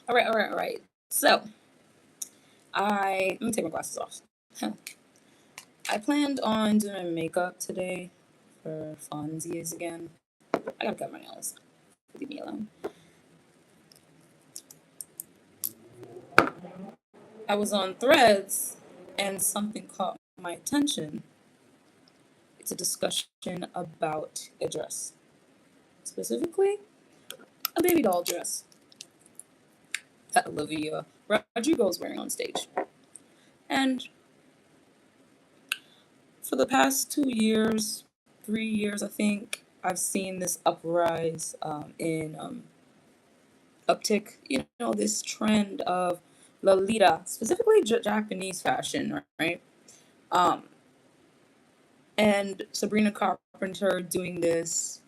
All right. So, let me take my glasses off. I planned on doing my makeup today for funsies again. I gotta cut my nails. Leave me alone. I was on Threads and something caught my attention. It's a discussion about a dress, specifically a baby doll dress that Olivia Rodrigo is wearing on stage. And for the past 2 years, 3 years, I think, I've seen this uprise in uptick, this trend of Lolita, specifically Japanese fashion, right? Um, and Sabrina Carpenter doing this,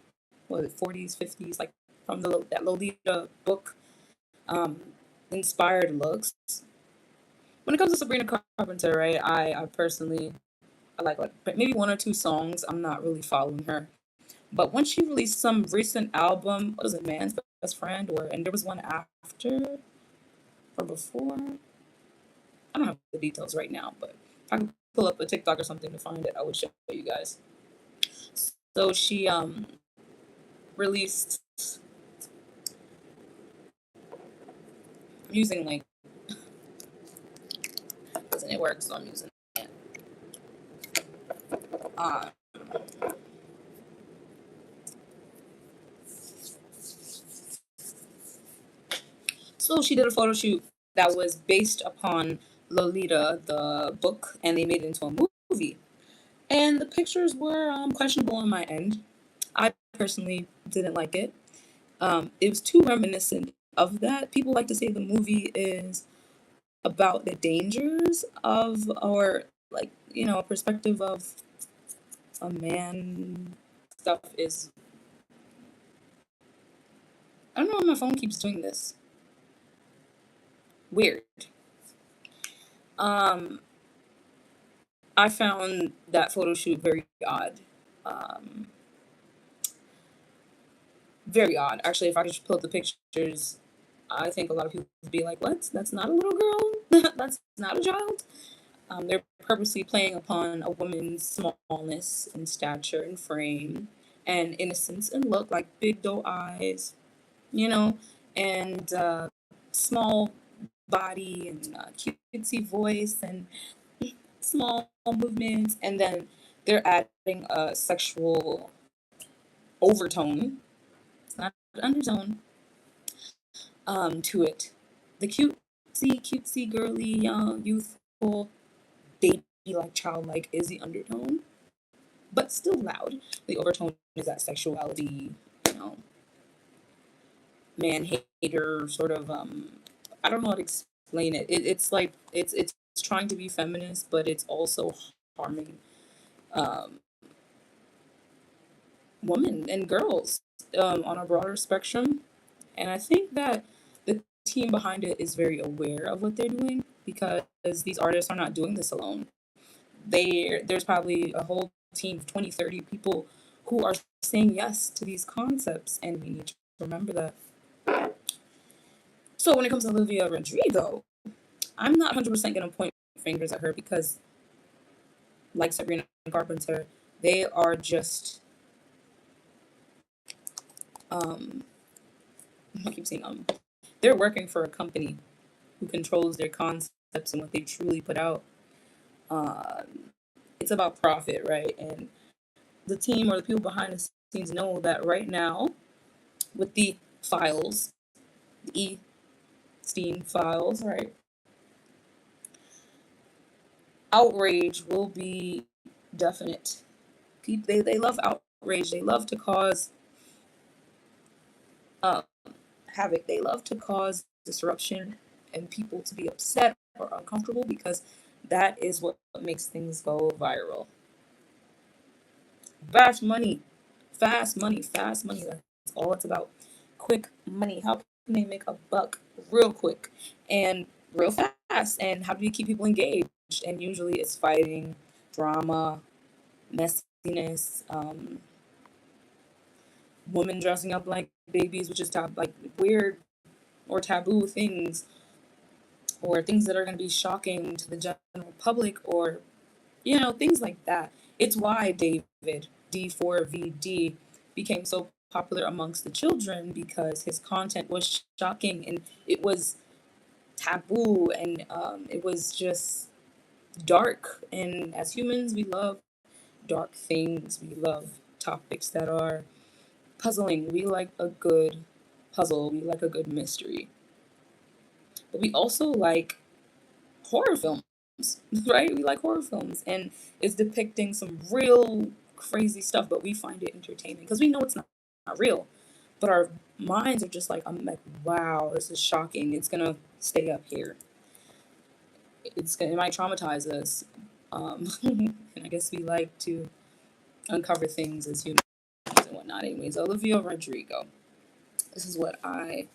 what, 40s, 50s, like from that Lolita book, um, inspired looks. When it comes to Sabrina Carpenter, right, I personally, I like maybe one or two songs. I'm not really following her. But when she released some recent album, what is it, Man's Best Friend, and there was one after or before. I don't have the details right now, but if I can pull up a TikTok or something to find it, I would show you guys. So she released. I'm using like, doesn't it work? So I'm using it. Uh, so she did a photo shoot that was based upon Lolita, the book, and they made it into a movie. And the pictures were questionable on my end. I personally didn't like it. It was too reminiscent of that. People like to say the movie is about the dangers of, or like, a perspective of a man. Stuff is. I don't know why my phone keeps doing this. Weird. Um, I found that photo shoot very odd. Um, very odd. Actually, if I could just pull up the pictures, I think a lot of people would be like, "What? That's not a little girl. That's not a child." They're purposely playing upon a woman's smallness and stature and frame and innocence and look, like big doe eyes, you know, and small body and cutesy voice and small movements. And then they're adding a sexual overtone, it's not an undertone, to it. The cutesy, girly, young, youthful, baby like, childlike is the undertone, but still loud. The overtone is that sexuality, you know, man hater sort of. I don't know how to explain it. It's like it's trying to be feminist, but it's also harming um, women and girls on a broader spectrum. And I think that the team behind it is very aware of what they're doing because these artists are not doing this alone. There's probably a whole team of 20, 30 people who are saying yes to these concepts, and we need to remember that. So when it comes to Olivia Rodrigo, I'm not 100% going to point fingers at her because, like Sabrina Carpenter, they are just, um, I keep saying, they're working for a company who controls their concepts and what they truly put out. Uh, it's about profit, right? And the team or the people behind the scenes know that right now, with the files, the Steam files, right? Outrage will be definite. They love outrage. They love to cause uh, havoc. They love to cause disruption and people to be upset or uncomfortable because that is what makes things go viral. Fast money, fast money, fast money. That's all it's about. Quick money. How can they make a buck real quick and real fast? And how do you keep people engaged? And usually it's fighting, drama, messiness, women dressing up like babies, which is top, like weird, or taboo things, or things that are going to be shocking to the general public, or things like that. It's why David D4VD became so popular amongst the children, because his content was shocking and it was taboo, and it was just dark. And as humans, we love dark things. We love topics that are puzzling. We like a good puzzle. We like a good mystery. But we also like horror films, right? We like horror films, and it's depicting some real crazy stuff, but we find it entertaining because we know it's not real. But our minds are just like, I'm like, wow, this is shocking. It's gonna stay up here. It might traumatize us. And I guess we like to uncover things as humans and whatnot. Anyways, Olivia Rodrigo. This is what I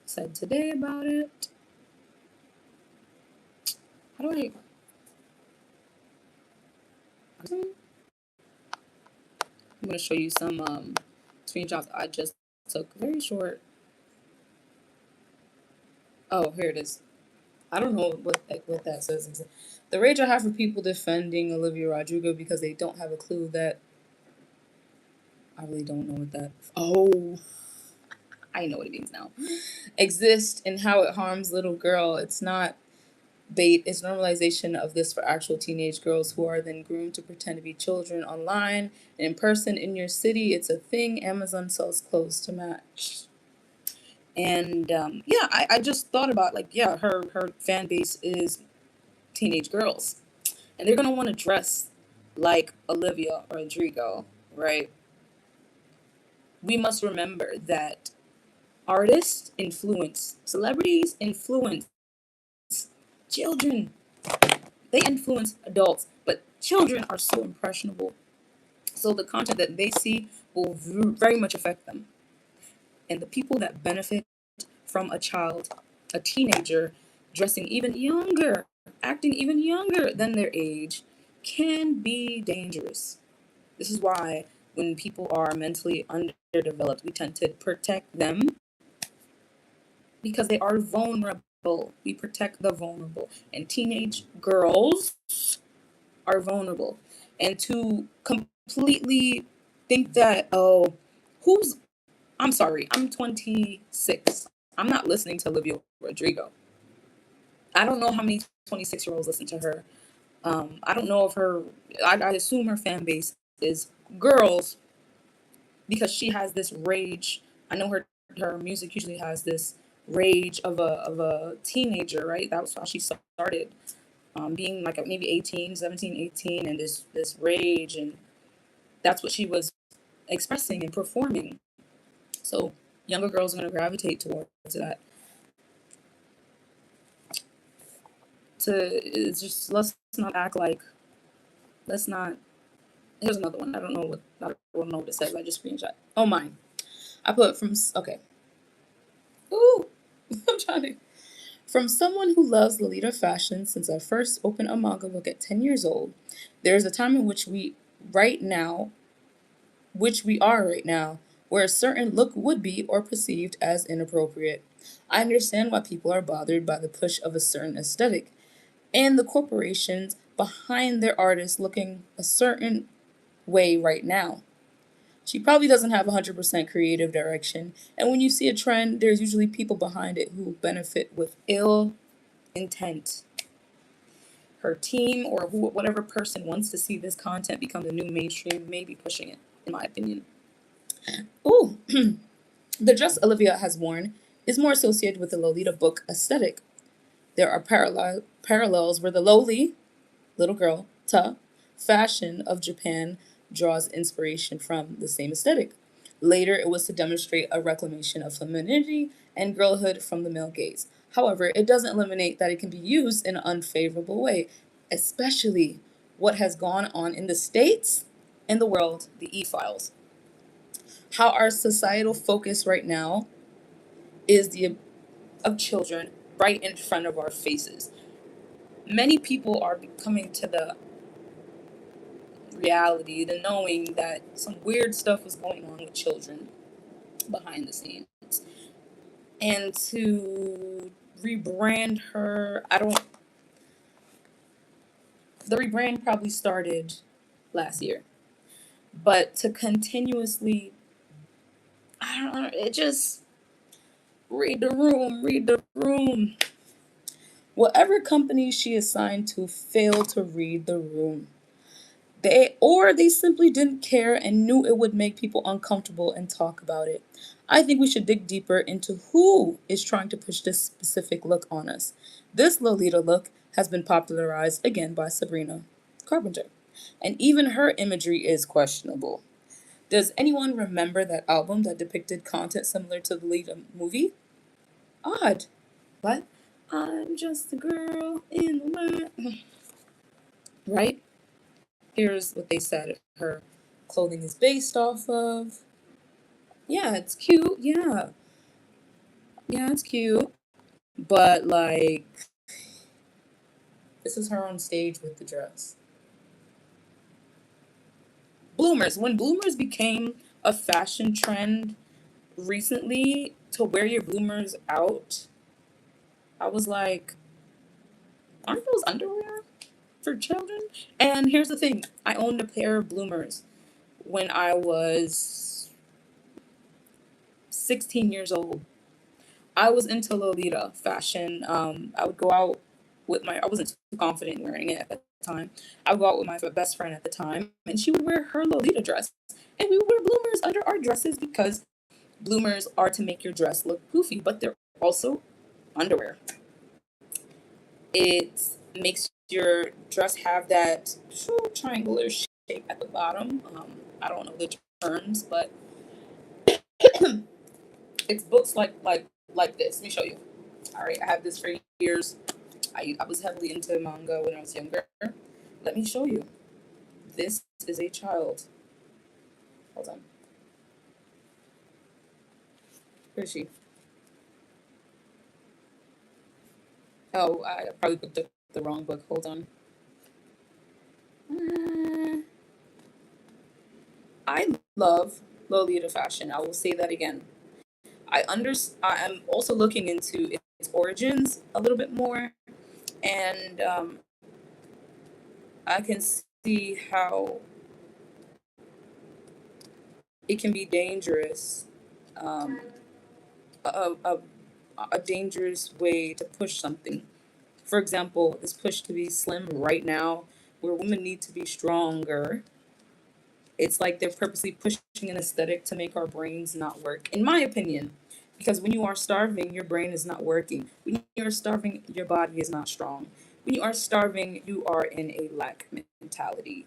said today about it. How do I? I'm gonna show you some screenshots I just took. Very short. Oh, here it is. I don't know what that says. The rage I have for people defending Olivia Rodrigo because they don't have a clue that I really don't know what that. Oh, I know what it means now. Exist and how it harms little girl. It's not bait. It's normalization of this for actual teenage girls who are then groomed to pretend to be children online and in person in your city. It's a thing. Amazon sells clothes to match. And yeah, I just thought about, like, yeah, her fan base is teenage girls, and they're gonna want to dress like Olivia Rodrigo, right? We must remember that artists influence, celebrities influence children. They influence adults, but children are so impressionable. So the content that they see will very much affect them. And the people that benefit from a child, a teenager, dressing even younger, acting even younger than their age, can be dangerous. This is why when people are mentally underdeveloped, we tend to protect them because they are vulnerable. We protect the vulnerable. And teenage girls are vulnerable. And to completely think that, oh, who's, I'm sorry, I'm 26. I'm not listening to Olivia Rodrigo. I don't know how many 26-year-olds listen to her. I don't know if I assume her fan base is girls because she has this rage. I know her music usually has this rage of a teenager, right? That was how she started, being like maybe 18, 17, 18, and this rage, and that's what she was expressing and performing. So younger girls are going to gravitate towards that. It's just, let's not act like, let's not. Here's another one. I don't know what it says. I just screenshot. Oh, mine. I put from, okay. Ooh, I'm trying to. From someone who loves Lolita fashion since I first opened a manga book at 10 years old, there is a time in right now, which we are right now, where a certain look would be or perceived as inappropriate. I understand why people are bothered by the push of a certain aesthetic and the corporations behind their artists looking a certain way right now. She probably doesn't have 100% creative direction, and when you see a trend, there's usually people behind it who benefit with ill intent. Her team or whatever person wants to see this content become the new mainstream may be pushing it, in my opinion. Ooh, the dress Olivia has worn is more associated with the Lolita book aesthetic. There are parallels where the lowly, little girl, fashion of Japan draws inspiration from the same aesthetic. Later, it was to demonstrate a reclamation of femininity and girlhood from the male gaze. However, it doesn't eliminate that it can be used in an unfavorable way, especially what has gone on in the States and the world, the E-files. How our societal focus right now is the of children right in front of our faces. Many people are coming to the reality, the knowing that some weird stuff is going on with children behind the scenes. and to rebrand her. I don't. The rebrand probably started last year, but to continuously, I don't know. It just read the room, read the room. Whatever company she assigned to failed to read the room. They simply didn't care and knew it would make people uncomfortable and talk about it. I think we should dig deeper into who is trying to push this specific look on us. This Lolita look has been popularized again by Sabrina Carpenter, and even her imagery is questionable. Does anyone remember that album that depicted content similar to the Lolita movie? Odd, but I'm just a girl in the world. Right? Here's what they said her clothing is based off of. Yeah, it's cute. Yeah. Yeah, it's cute. But, like, this is her on stage with the dress. Bloomers. When bloomers became a fashion trend recently to wear your bloomers out, I was like, aren't those underwear for children? And here's the thing, I owned a pair of bloomers when I was 16 years old. I was into Lolita fashion. I would go out with I wasn't too confident in wearing it at the time. I would go out with my best friend at the time, and she would wear her Lolita dress. And we would wear bloomers under our dresses because bloomers are to make your dress look poofy, but they're also underwear. It makes your dress have that triangular shape at the bottom. I don't know the terms, but it's books like this. Let me show you. All right, I have this for years. I was heavily into manga when I was younger. Let me show you. This is a child. Hold on. Where is she? Oh, I probably picked up the wrong book. Hold on. Uh, I love Lolita fashion. I will say that again. I'm also looking into its origins a little bit more, and I can see how it can be dangerous. Um, a, a, a dangerous way to push something. For example, this push to be slim right now, where women need to be stronger. It's like they're purposely pushing an aesthetic to make our brains not work, in my opinion. Because when you are starving, your brain is not working. When you are starving, your body is not strong. When you are starving, you are in a lack mentality,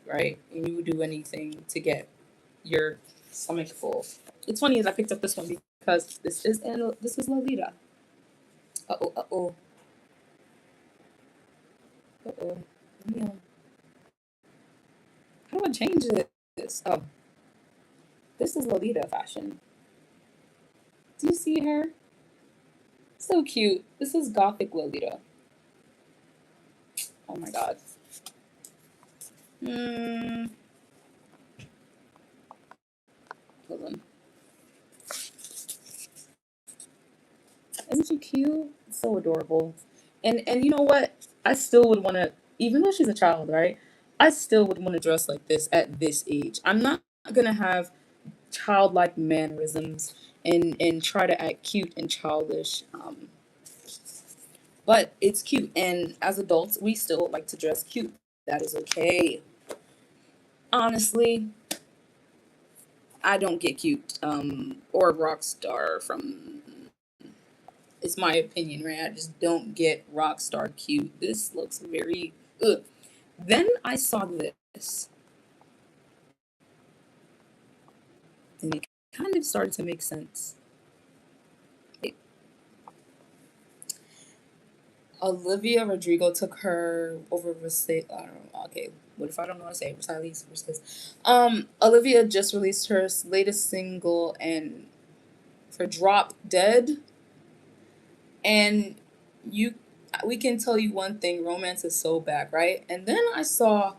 right? And you would do anything to get your stomach full. It's funny as I picked up this one because this is Lolita. Uh oh, uh oh. Let me, how do I change this? Oh, this is Lolita fashion. Do you see her? So cute. This is Gothic Lolita. Oh my god. Hmm. Hold on. Isn't she cute? So adorable. And you know what? I still would want to, even though she's a child, right? I still would want to dress like this at this age. I'm not gonna have childlike mannerisms and try to act cute and childish. But it's cute, and as adults, we still like to dress cute. That is okay. Honestly, I don't get cute or rock star from. It's my opinion, right? I just don't get rock star cute. This looks very. Ugh. Then I saw this, and it kind of started to make sense. It, Olivia Rodrigo took her over Versailles. I don't know. Okay, what if I don't know how to say it? Versailles. Olivia just released her latest single and for Drop Dead, and you, we can tell you one thing: romance is so back, right? And then I saw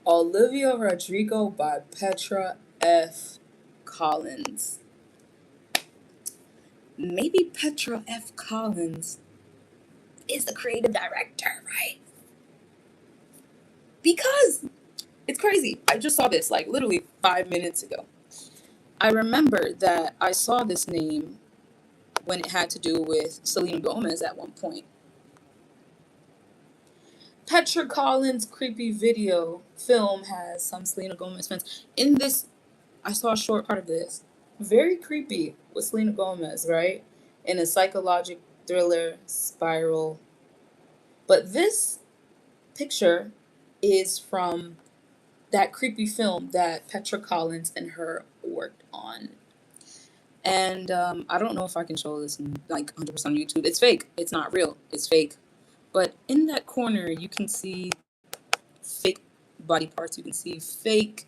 Olivia Rodrigo by Petra F. Collins. maybe Petra F. Collins is the creative director, right? Because it's crazy. I just saw this like literally 5 minutes ago. I remember that I saw this name when it had to do with Selena Gomez at one point. Petra Collins' creepy video film has some Selena Gomez fans. In this, I saw a short part of this. Very creepy with Selena Gomez, right? In a psychological thriller spiral. But this picture is from that creepy film that Petra Collins and her worked on. And I don't know if I can show this in like 100% on YouTube. It's fake. It's not real. It's fake. But in that corner, you can see fake body parts. You can see fake,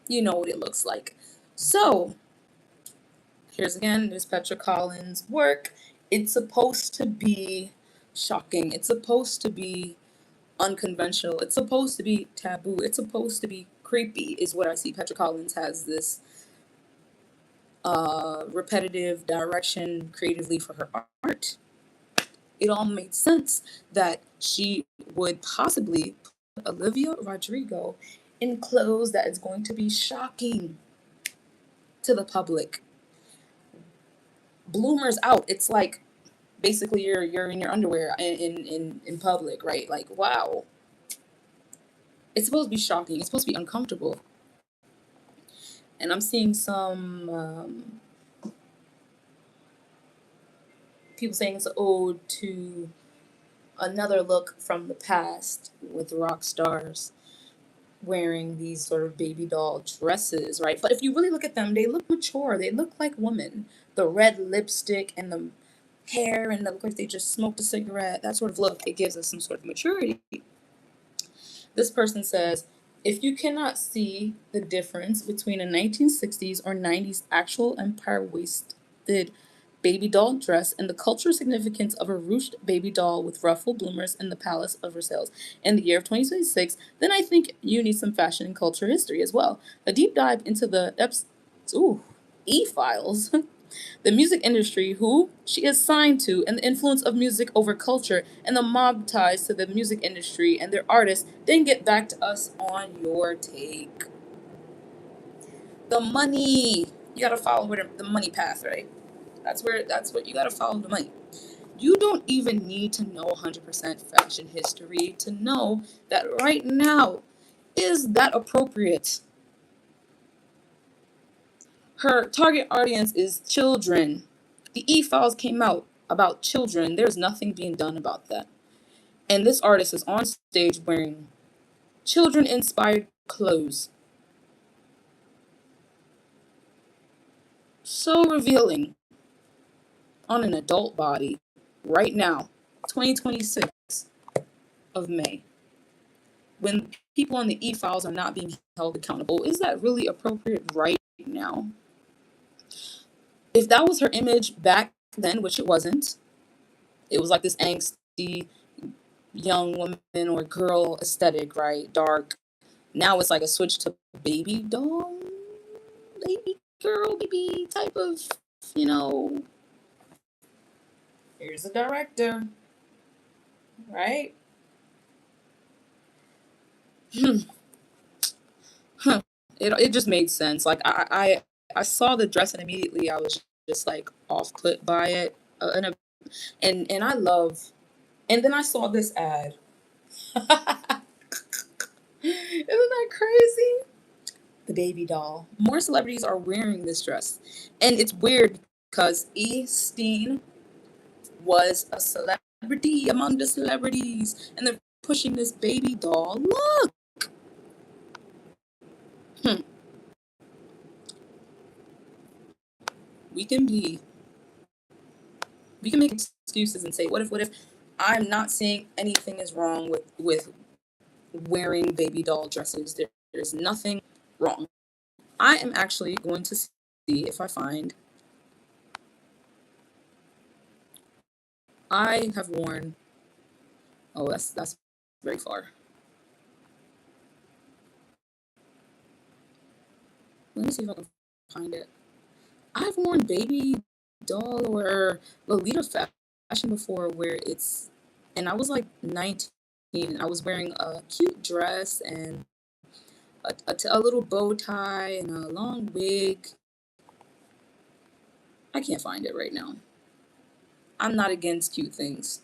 you know what it looks like. So here's again, there's Petra Collins' work. It's supposed to be shocking. It's supposed to be unconventional. It's supposed to be taboo. It's supposed to be creepy, is what I see. Petra Collins has this repetitive direction creatively for her art. It all made sense that she would possibly put Olivia Rodrigo in clothes that is going to be shocking to the public. Bloomers out. It's like basically you're in your underwear in public, right? Like wow. It's supposed to be shocking. It's supposed to be uncomfortable. And I'm seeing some people saying it's an ode to another look from the past with rock stars wearing these sort of baby doll dresses, right? But if you really look at them, they look mature. They look like women. The red lipstick and the hair and the look like they just smoked a cigarette, that sort of look, it gives us some sort of maturity. This person says, if you cannot see the difference between a 1960s or 90s actual empire waisted baby doll dress and the cultural significance of a ruched baby doll with ruffled bloomers in the Palace of Versailles in the year of 2026, then I think you need some fashion and culture history as well. A deep dive into the E-files, the music industry, who she is signed to, and the influence of music over culture, and the mob ties to the music industry and their artists, then get back to us on your take. The money. You gotta follow the money path, right? That's what you gotta follow the money. You don't even need to know 100% fashion history to know that right now is that appropriate. Her target audience is children. The e-files came out about children. There's nothing being done about that. And this artist is on stage wearing children-inspired clothes. So revealing on an adult body right now, 2026 of May, when people on the e-files are not being held accountable. Is that really appropriate right now? If that was her image back then, which it wasn't, it was like this angsty young woman or girl aesthetic, right? Dark. Now it's like a switch to baby doll, baby girl, baby type of, you know. Here's a director, right? It just made sense. Like I saw the dress and immediately I was just like off put by it, and I love. And then I saw this ad. Isn't that crazy? The baby doll. More celebrities are wearing this dress, and it's weird because E. Steen was a celebrity among the celebrities, and they're pushing this baby doll. Look. Hmm. We can be. We can make excuses and say, what if I'm not saying anything is wrong with wearing baby doll dresses. There's nothing wrong. I am actually going to see if I find. I have worn. Oh, that's very far. Let me see if I can find it. I've worn baby doll or Lolita fashion before where it's, and I was like 19 and I was wearing a cute dress and a little bow tie and a long wig. I can't find it right now. I'm not against cute things.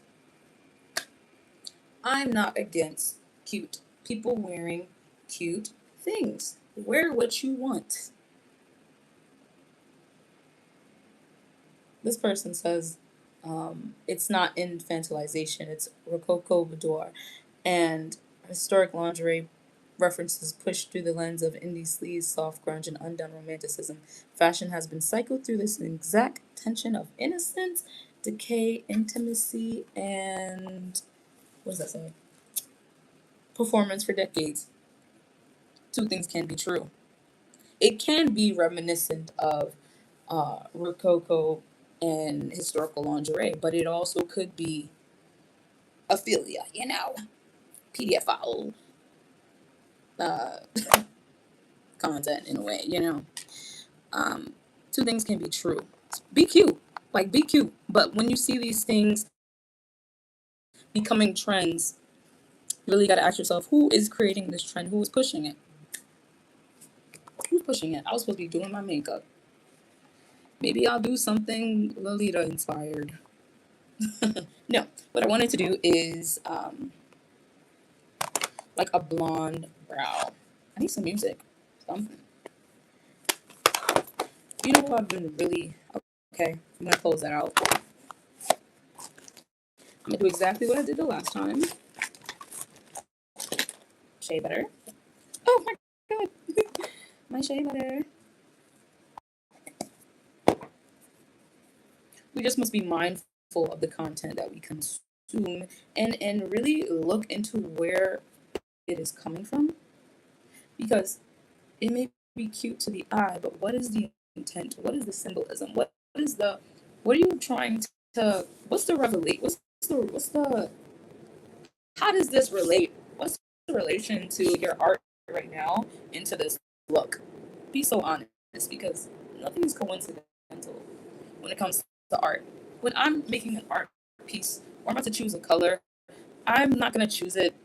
I'm not against cute people wearing cute things. Wear what you want. This person says it's not infantilization, it's Rococo boudoir. And historic lingerie references pushed through the lens of indie sleaze, soft grunge, and undone romanticism. Fashion has been cycled through this exact tension of innocence, decay, intimacy, and what does that say? Performance for decades. Two things can be true. It can be reminiscent of Rococo and historical lingerie, but it also could be Ophelia, PDF uh, content in a way, Um, two things can be true. Be cute, like be cute. But when you see these things becoming trends, you really got to ask yourself, who is creating this trend? Who is pushing it? Who's pushing it? I was supposed to be doing my makeup. Maybe I'll do something Lolita inspired. No, what I wanted to do is like a blonde brow. I need some music, something. You know what I've been really okay. I'm gonna close that out. I'm gonna do exactly what I did the last time. Shea butter. Oh my god, my shea butter. We just must be mindful of the content that we consume and really look into where it is coming from, because it may be cute to the eye, but what is the intent? What is the symbolism? What is the what are you trying to what's the revelate? What's the how does this relate? What's the relation to your art right now into this look? Be so honest, because nothing is coincidental when it comes to art. When I'm making an art piece or I'm about to choose a color, I'm not gonna choose it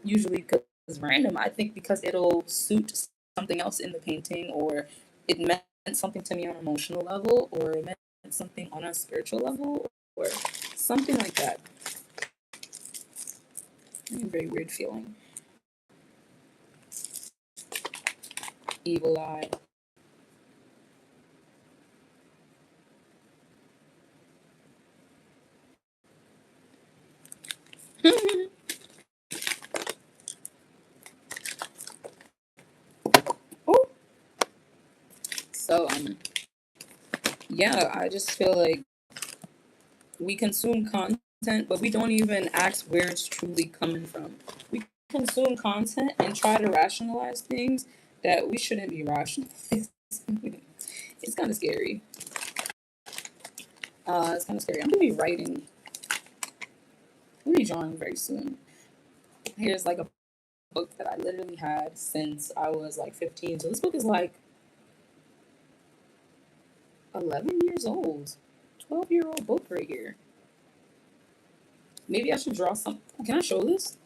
usually because it's random. I think because it'll suit something else in the painting, or it meant something to me on an emotional level, or it meant something on a spiritual level, or something like that. A very weird feeling. Evil eye. Oh, so yeah, I just feel like we consume content, but we don't even ask where it's truly coming from. We consume content and try to rationalize things that we shouldn't be rationalizing. It's kind of scary. It's kind of scary. I'm gonna be writing. I'm gonna be drawing very soon. Here's like a book that I literally had since I was like 15. So this book is like 11 years old. 12-year-old book right here. Maybe I should draw some. Can I show this?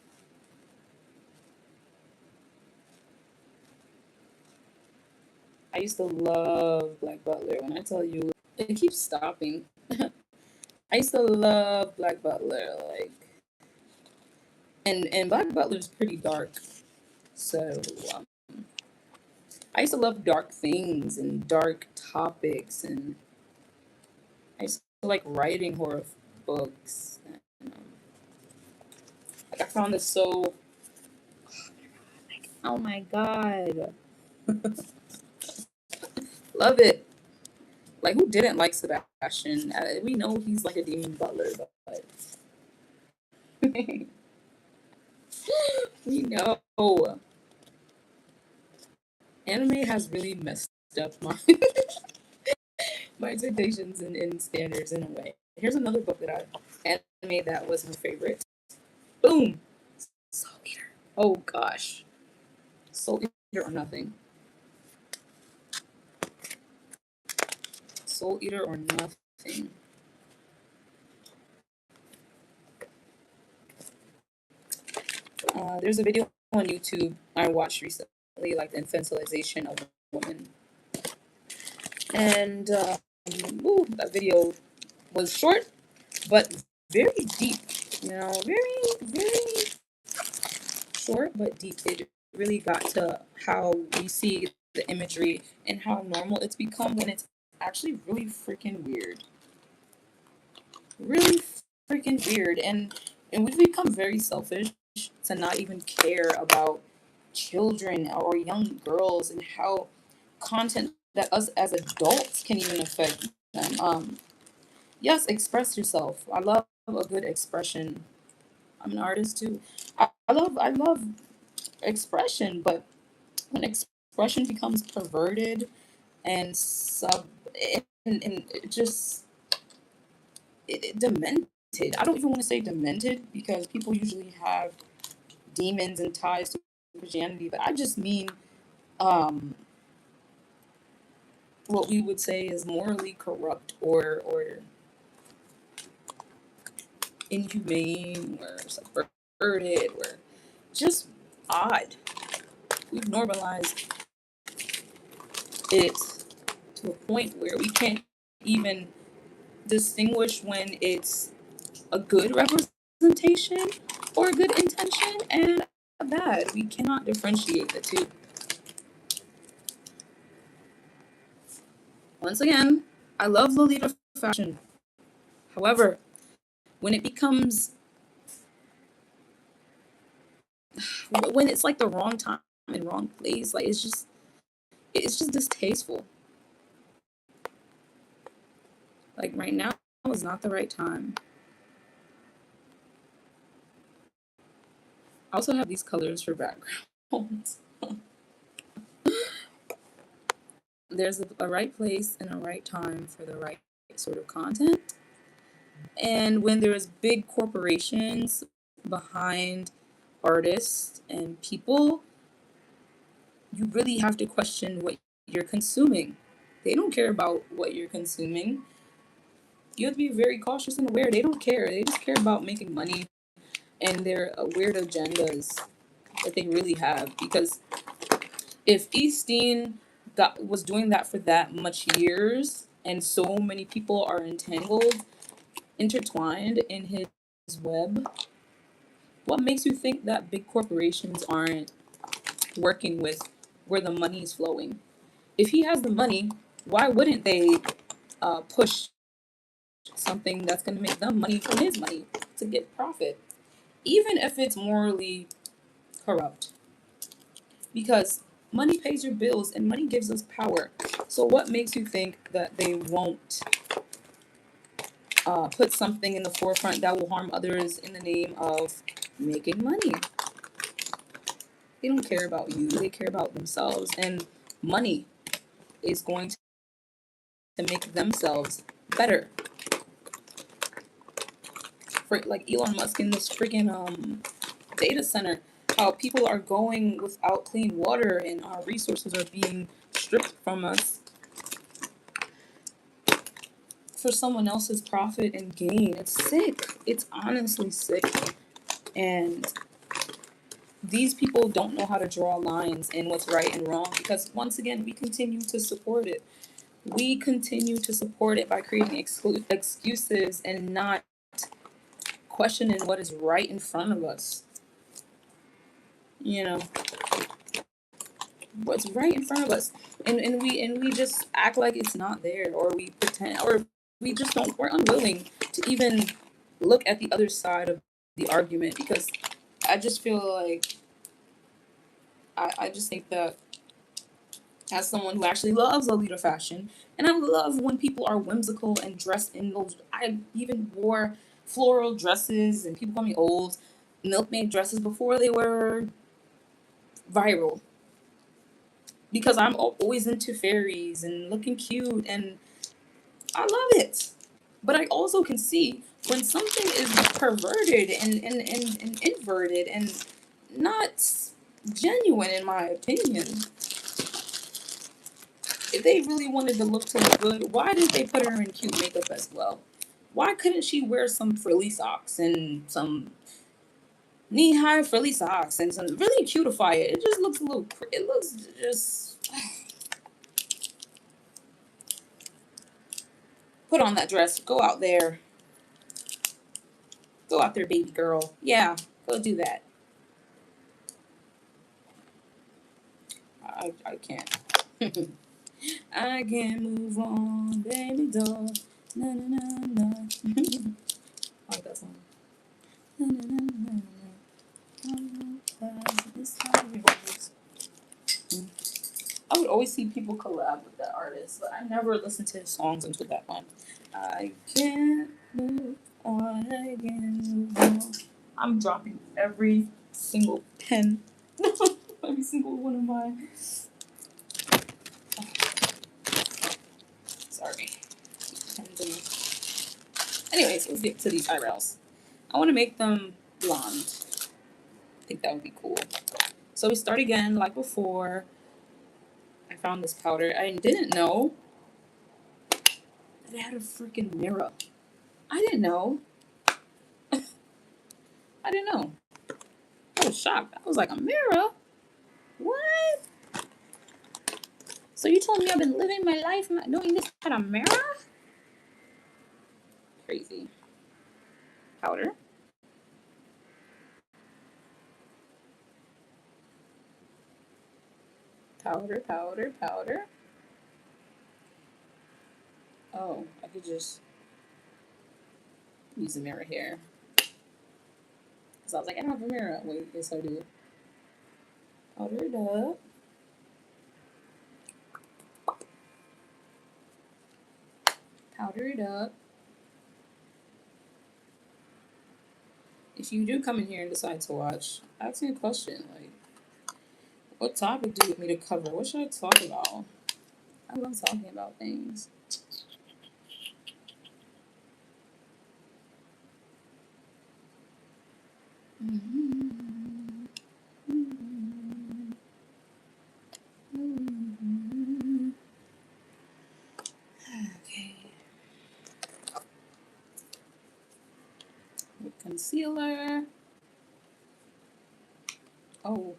I used to love Black Butler. When I tell you, it keeps stopping. I used to love Black Butler, like, and Black Butler's pretty dark. So um, I used to love dark things and dark topics, and I used to like writing horror books. And, like I found this so. Oh my god, love it! Like who didn't like Sebastian? We know he's like a demon butler, but we know anime has really messed up my my expectations and standards in a way. Here's another book that I anime that was my favorite. Boom, Soul Eater. Oh gosh, Soul Eater or nothing. soul eater or nothing. There's a video on YouTube I watched recently, like the infantilization of a woman, and that video was short but very deep. You know, very short but deep. It really got to how we see the imagery and how normal it's become when it's actually really freaking weird. Really freaking weird. And we've become very selfish to not even care about children or young girls and how content that us as adults can even affect them. Yes, express yourself. I love a good expression. I'm an artist too. I love expression, but when expression becomes perverted and and it just it demented. I don't even want to say demented because people usually have demons and ties to Christianity, but I just mean um, what we would say is morally corrupt or inhumane or subverted or just odd. We've normalized it to a point where we can't even distinguish when it's a good representation or a good intention and a bad. We cannot differentiate the two. Once again, I love Lolita fashion. However, when it becomes when it's like the wrong time and wrong place, like it's just distasteful. Like right now is not the right time. I also have these colors for backgrounds. There's a right place and a right time for the right sort of content. And when there's big corporations behind artists and people, you really have to question what you're consuming. They don't care about what you're consuming. You have to be very cautious and aware. They don't care. They just care about making money and their weird agendas that they really have. Because if Easteen was doing that for that much years, and so many people are intertwined in his web, what makes you think that big corporations aren't working with where the money is flowing? If he has the money, why wouldn't they push something that's going to make them money from his money to get profit, even if it's morally corrupt? Because money pays your bills and money gives us power. So what makes you think that they won't put something in the forefront that will harm others in the name of making money? They don't care about you. They care about themselves. And money is going to make themselves better. For like Elon Musk in this freaking data center, how people are going without clean water and our resources are being stripped from us for someone else's profit and gain. It's sick. It's honestly sick. And these people don't know how to draw lines in what's right and wrong because, once again, we continue to support it. We continue to support it by creating excuses and not questioning what is right in front of us. You know, what's right in front of us. And we just act like it's not there, or we pretend, or we just don't, we're unwilling to even look at the other side of the argument because I just feel like I just think that as someone who actually loves Lolita fashion, and I love when people are whimsical and dressed in those. I even wore floral dresses, and people call me old, milkmaid dresses before they were viral because I'm always into fairies and looking cute, and I love it. But I also can see when something is perverted and inverted and not genuine, in my opinion. If they really wanted the look to look good, why did they put her in cute makeup as well? Why couldn't she wear some frilly socks and some knee-high frilly socks and some really cutify it? It just looks a little. It looks just. Put on that dress. Go out there. Go out there, baby girl. Yeah, go do that. I can't. I can't move on, baby doll. Na na na na. I like that song. Na na na na na. This time it goes. I would always see people collab with that artist, but I never listened to his songs until that one. I can't move on, I can't move on. I'm dropping every single pen, every single one of my. Sorry. Anyways, let's get to these eyebrows. I want to make them blonde. I think that would be cool. So we start again like before. I found this powder. I didn't know that it had a freaking mirror. I didn't know. I didn't know. I was shocked. I was like, a mirror? What? So you told me I've been living my life not knowing this had a mirror? Crazy. Powder. Powder, powder, powder. Oh, I could just use a mirror here. So I was like, I don't have a mirror. Wait, yes I do. Powder it up. Powder it up. If you do come in here and decide to watch, ask me a question. Like, what topic do you want me to cover? What should I talk about? I love talking about things. Okay. With concealer. Oh.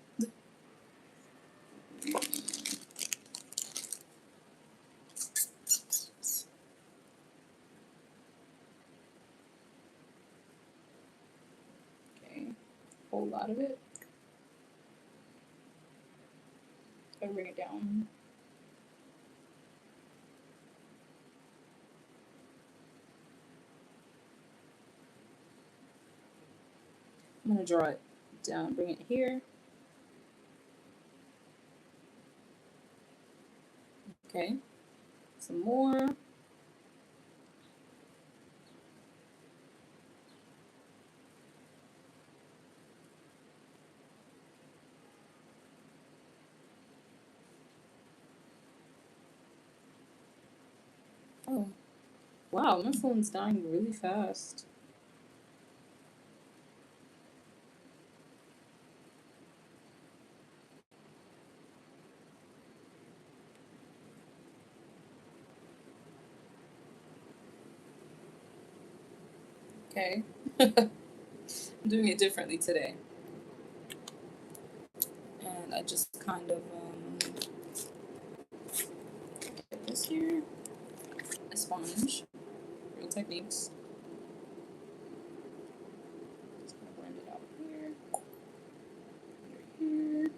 Okay. Whole lot of it. I bring it down. I'm gonna draw it down, bring it here. Okay. Some more. Oh. Wow, my phone's dying really fast. Okay. I'm doing it differently today. And I just kind of get this here. A sponge. Real techniques. Just gonna blend it out here. Under here.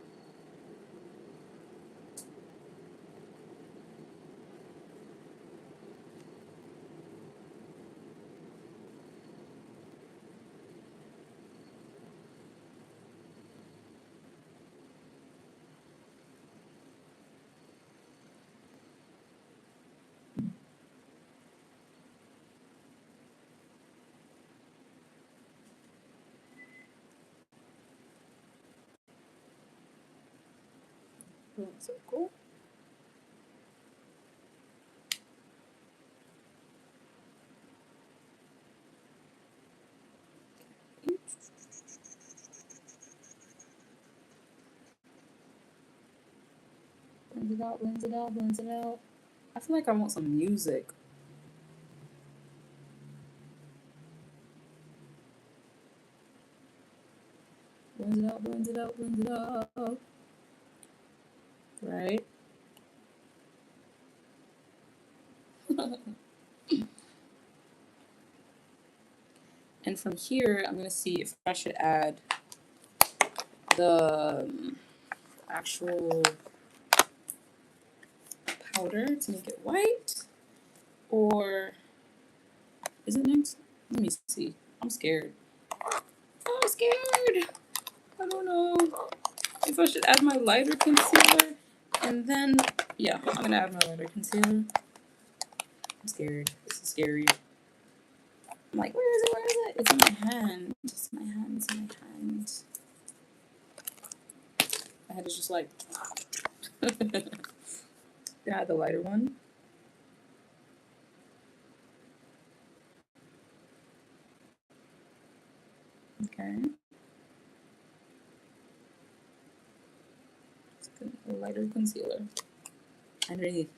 Circle. Blends it out, blends it out, blends it out. I feel like I want some music. Blends it out, blends it out, blends it out. Right? And from here, I'm going to see if I should add the actual powder to make it white. Or is it next? Let me see. I'm scared. I'm scared. I don't know if I should add my lighter concealer. And then, yeah, I'm going to add my lighter concealer. I'm scared. This is scary. I'm like, where is it? Where is it? It's in my hand. It's in my hand. It's in my hand. I had to just like add the lighter one. Okay. A lighter concealer underneath.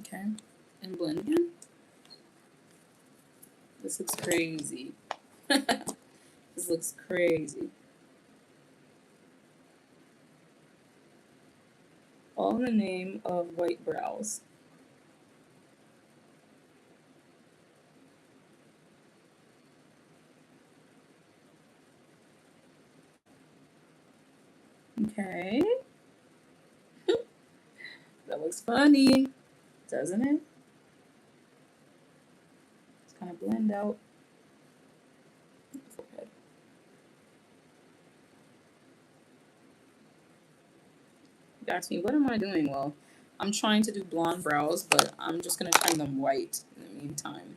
Okay. And blend again. This looks crazy. This looks crazy. All in the name of white brows. Okay. That looks funny, doesn't it? It's kind of blend out. Forehead. You asked me, what am I doing? Well, I'm trying to do blonde brows, but I'm just going to turn them white in the meantime.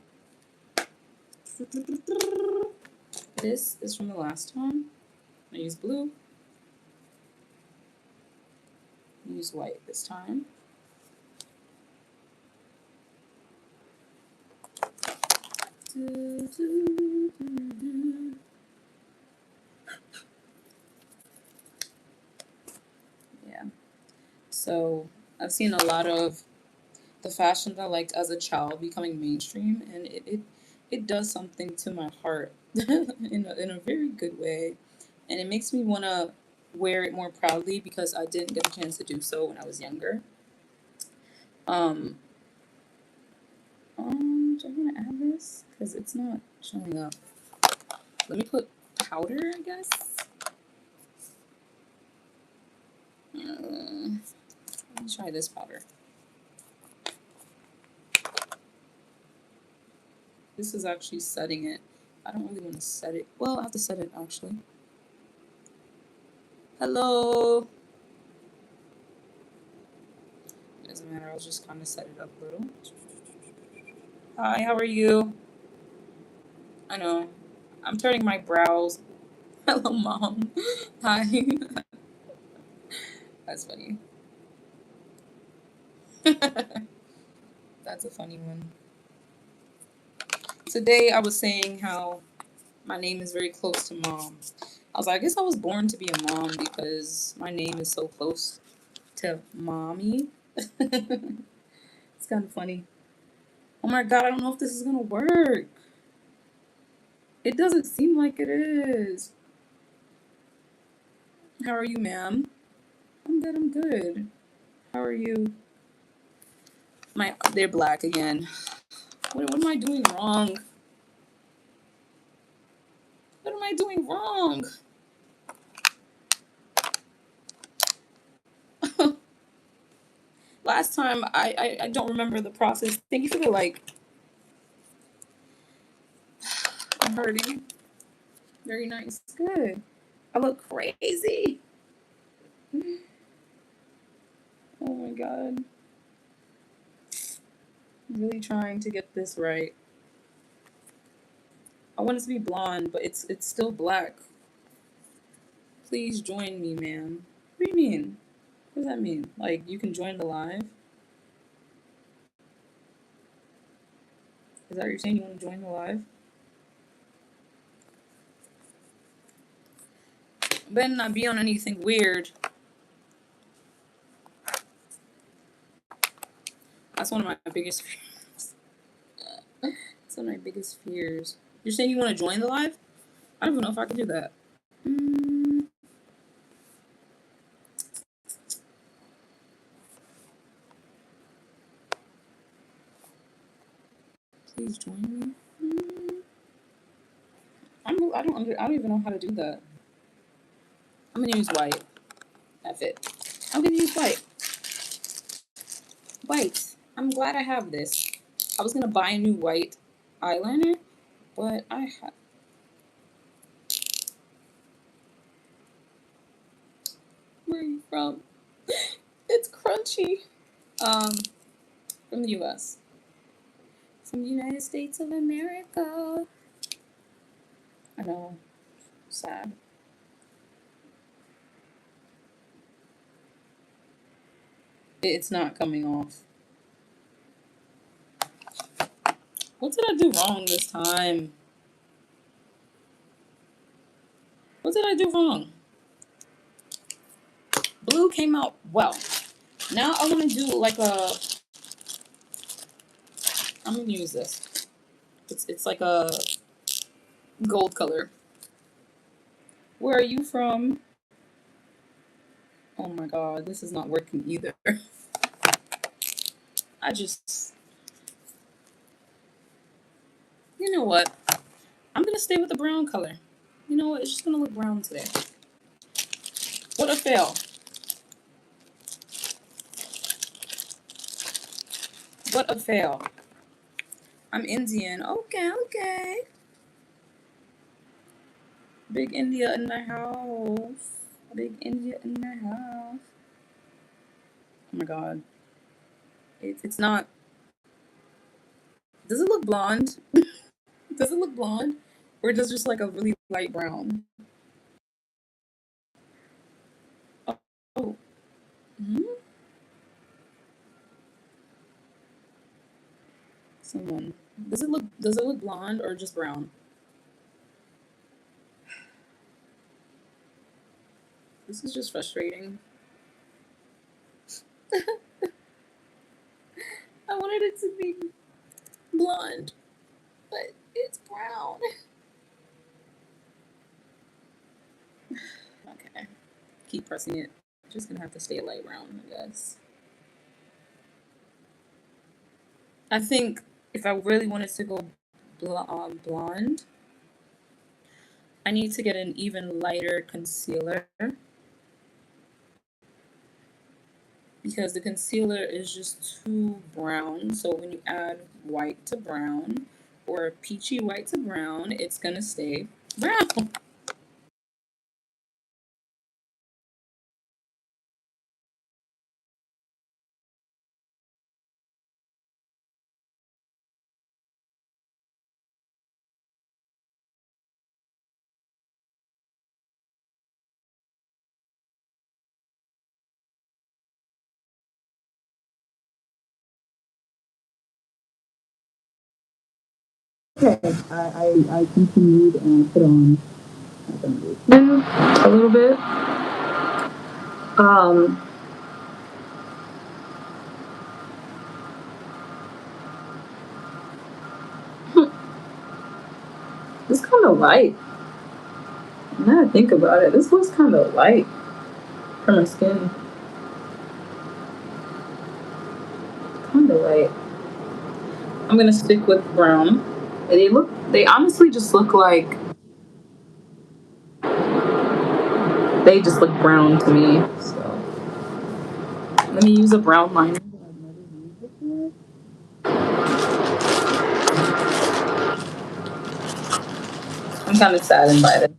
This is from the last time. I used blue. Use white this time. Yeah. So I've seen a lot of the fashions I liked as a child becoming mainstream, and it does something to my heart in a very good way, and it makes me want to wear it more proudly because I didn't get a chance to do so when I was younger. Um, do I want to add this? Because it's not showing up. Let me put powder, I guess. Let me try this powder. This is actually setting it. I don't really want to set it. Well, I have to set it actually. Hello. It doesn't matter. I'll just kind of set it up a little. Hi, how are you? I know. I'm turning my brows. Hello, Mom. Hi. That's funny. That's a funny one. Today I was saying how my name is very close to Mom. I was like, I guess I was born to be a mom because my name is so close to Mommy. It's kind of funny. Oh my God, I don't know if this is going to work. It doesn't seem like it is. How are you, ma'am? I'm good, I'm good. How are you? They're black again. What am I doing wrong? What am I doing wrong? Last time, I don't remember the process. Thank you for the like. I'm hurting. Very nice. Good. I look crazy. Oh my God. I'm really trying to get this right. I want it to be blonde, but it's still black. Please join me, man. What do you mean? What does that mean? Like, you can join the live? Is that what you're saying? You want to join the live? Better not be on anything weird. That's one of my biggest fears. That's one of my biggest fears. You're saying you want to join the live? I don't even know if I can do that. Mm, please join me. I don't even know how to do that. I'm gonna use white. That's it. I'm gonna use white. White. I'm glad I have this. I was gonna buy a new white eyeliner, but I have. Where are you from? It's crunchy. Um, from the U.S. From the United States of America. I know. Sad. It's not coming off. What did I do wrong this time? What did I do wrong? Blue came out well. Now I want to do like a. I'm gonna use this. It's like a gold color. Where are you from? Oh my god, this is not working either. I just. You know what? I'm gonna stay with the brown color. You know what? It's just gonna look brown today. What a fail. What a fail. I'm Indian. Okay, okay. Big India in the house. Big India in the house. Oh my god. It's not. Does it look blonde? Does it look blonde? Or does it just like a really light brown? Oh. Oh. Hmm? Someone. Does it look blonde or just brown? This is just frustrating. I wanted it to be blonde, but it's brown. Okay. Keep pressing it. Just gonna have to stay light brown, I guess. I think if I really wanted to go blonde, I need to get an even lighter concealer because the concealer is just too brown. So when you add white to brown or peachy white to brown, it's gonna stay brown. Okay, I continued and I put on a little bit. Um, it's kind of light. Now I think about it, this looks kind of light for my skin. Kind of light. I'm gonna stick with brown. They honestly just look like, they just look brown to me. So let me use a brown liner. I'm kind of saddened by this.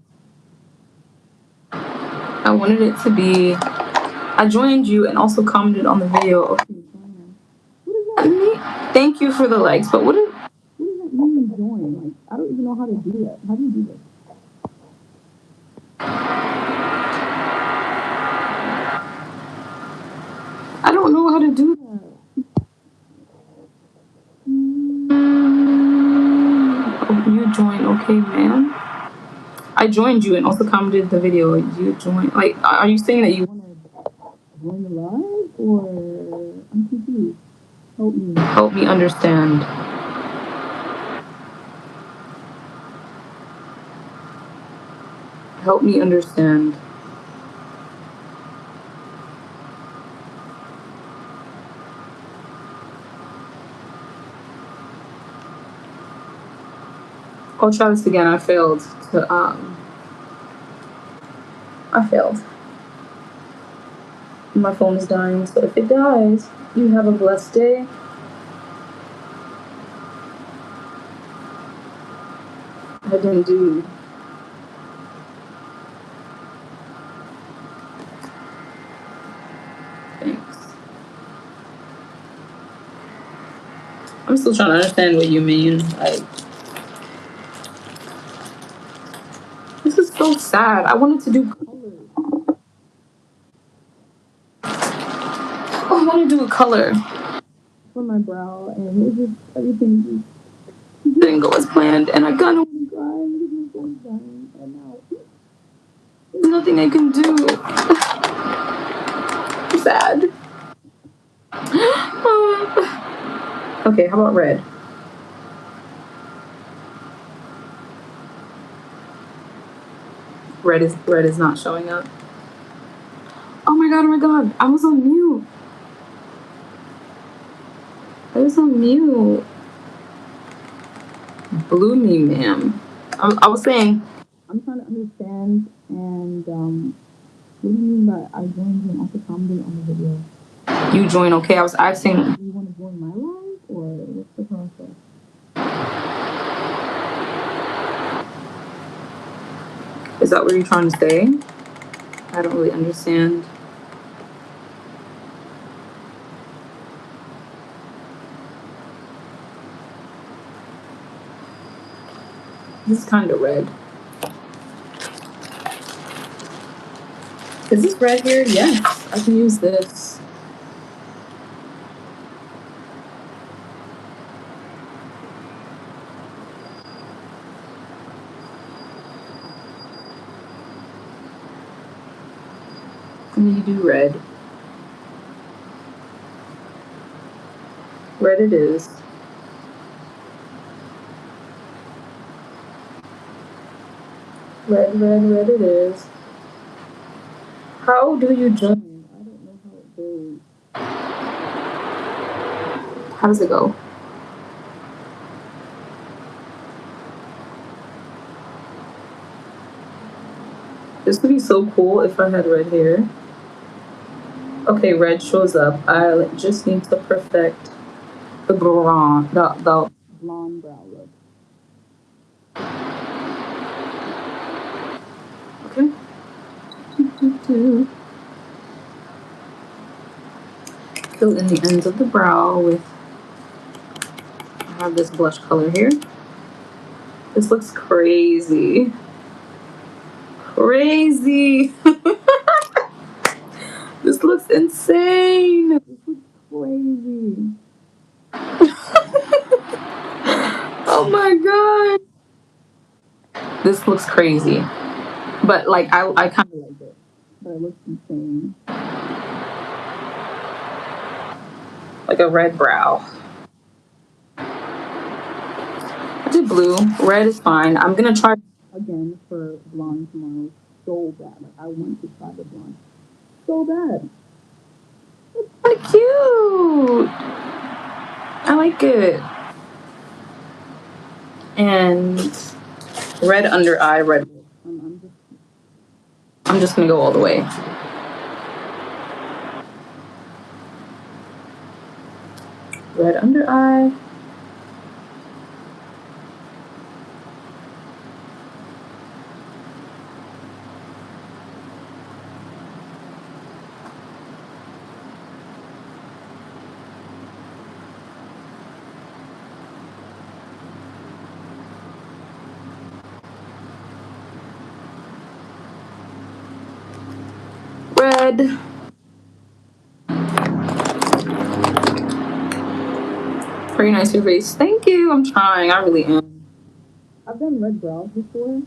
I wanted it to be. I joined you and also commented on the video. Okay, what does that mean? Thank you for the likes, but what does that mean? Join? Like, I don't even know how to do that. How do you do this? I don't know how to do that. join, okay, man. I joined you and also commented the video. You joined. Like, are you saying that you want to join the live, or I'm confused? Help me. Help me understand. Help me understand. I'll try this again. I failed. I failed. My phone is dying, so if it dies, you have a blessed day. I didn't do. Thanks. I'm still trying to understand what you mean. Like, this is so sad. I wanted to do color. Oh, I want to do a color for my brow, and it just everything just didn't go as planned, and I kind of want to cry because my phone's dying, and now there's nothing I can do. I'm sad. Okay, how about red? Red is not showing up. Oh my god, oh my god. I was on mute. I was on mute. Blew me, ma'am. I was saying, I'm trying to understand, and what do you mean by I joined you and also commented on the video? You join, okay? I was asking, do you want to join my live, or what's the process? Is that what you're trying to say? I don't really understand. This is kind of red. Is this red here? Yes, I can use this. And then you do red. Red it is. Red, red, red it is. How do you join? I don't know how it goes. How does it go? This would be so cool if I had red hair. Okay, red shows up. I just need to perfect the blonde brow look. Okay. Fill in the ends of the brow with, I have this blush color here. This looks crazy. Crazy. This looks insane. This looks crazy. Oh my god. This looks crazy. But like I kind of like it. But it looks insane. Like a red brow. I did blue. Red is fine. I'm gonna try again for blonde tomorrow. So bad. Like I want to try the blonde. So bad. It's so cute. I like it. And red under eye, red. I'm just gonna go all the way. Red under eye. Red. Very nice your face. Thank you. I'm trying. I really am. I've done red brows before.